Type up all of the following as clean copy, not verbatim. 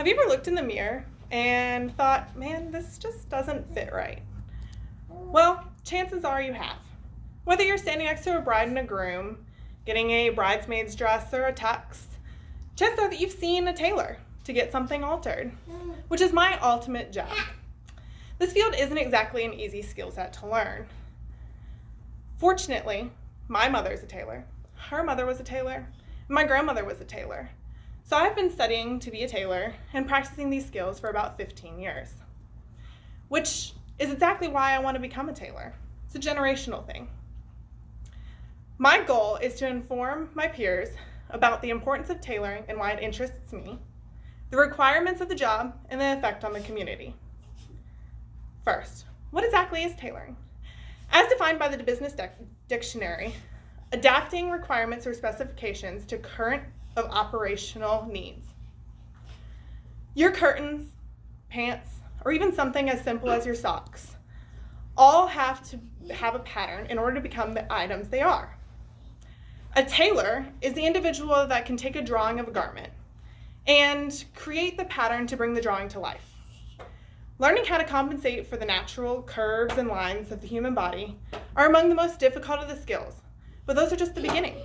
Have you ever looked in the mirror and thought, man, this just doesn't fit right? Well, chances are you have. Whether you're standing next to a bride and a groom, getting a bridesmaid's dress or a tux, chances are that you've seen a tailor to get something altered, which is my ultimate job. This field isn't exactly an easy skill set to learn. Fortunately, my mother's a tailor, her mother was a tailor, and my grandmother was a tailor. So I've been studying to be a tailor and practicing these skills for about 15 years, which is exactly why I want to become a tailor. It's a generational thing. My goal is to inform my peers about the importance of tailoring and why it interests me, the requirements of the job, and the effect on the community. First, what exactly is tailoring? As defined by the Business Dictionary, adapting requirements or specifications to current of operational needs. Your curtains, pants, or even something as simple as your socks all have to have a pattern in order to become the items they are. A tailor is the individual that can take a drawing of a garment and create the pattern to bring the drawing to life. Learning how to compensate for the natural curves and lines of the human body are among the most difficult of the skills, but those are just the beginning.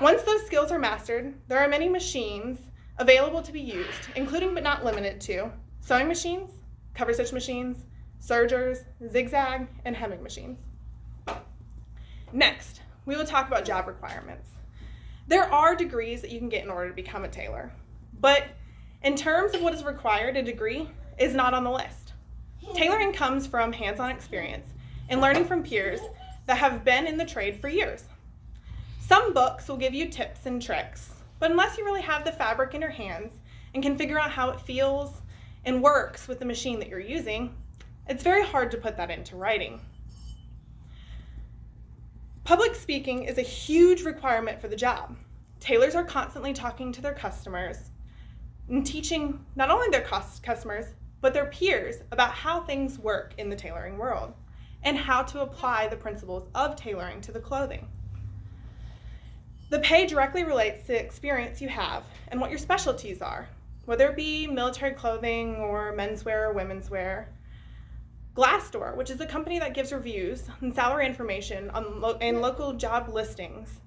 Once those skills are mastered, there are many machines available to be used, including but not limited to sewing machines, cover stitch machines, sergers, zigzag, and hemming machines. Next, we will talk about job requirements. There are degrees that you can get in order to become a tailor, but in terms of what is required, a degree is not on the list. Tailoring comes from hands-on experience and learning from peers that have been in the trade for years. Some books will give you tips and tricks, but unless you really have the fabric in your hands and can figure out how it feels and works with the machine that you're using, it's very hard to put that into writing. Public speaking is a huge requirement for the job. Tailors are constantly talking to their customers and teaching not only their customers, but their peers about how things work in the tailoring world and how to apply the principles of tailoring to the clothing. The pay directly relates to the experience you have and what your specialties are, whether it be military clothing or menswear or women's wear. Glassdoor, which is a company that gives reviews and salary information and local job listings,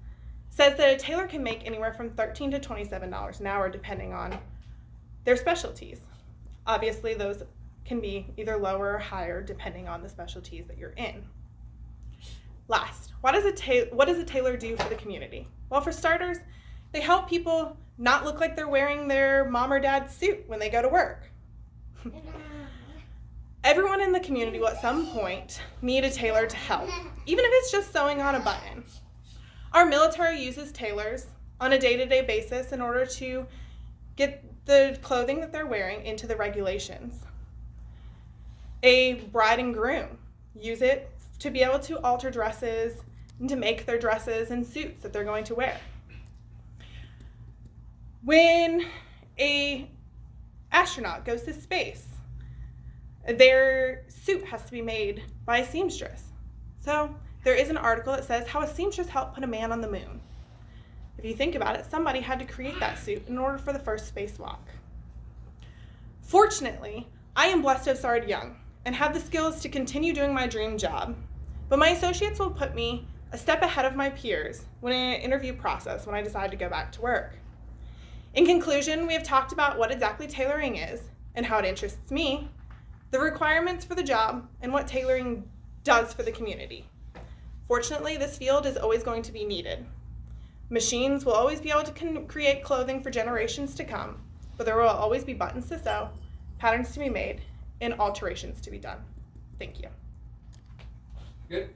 says that a tailor can make anywhere from $13 to $27 an hour depending on their specialties. Obviously, those can be either lower or higher depending on the specialties that you're in. Last, what does a tailor do for the community? Well, for starters, they help people not look like they're wearing their mom or dad's suit when they go to work. Everyone in the community will at some point need a tailor to help, even if it's just sewing on a button. Our military uses tailors on a day-to-day basis in order to get the clothing that they're wearing into the regulations. A bride and groom use it to be able to alter dresses and to make their dresses and suits that they're going to wear. When an astronaut goes to space, their suit has to be made by a seamstress. So there is an article that says how a seamstress helped put a man on the moon. If you think about it, somebody had to create that suit in order for the first spacewalk. Fortunately, I am blessed to have started young and have the skills to continue doing my dream job, but my associates will put me a step ahead of my peers when in an interview process when I decide to go back to work. In conclusion, we have talked about what exactly tailoring is and how it interests me, the requirements for the job, and what tailoring does for the community. Fortunately, this field is always going to be needed. Machines will always be able to create clothing for generations to come, but there will always be buttons to sew, patterns to be made, and alterations to be done. Thank you. Good.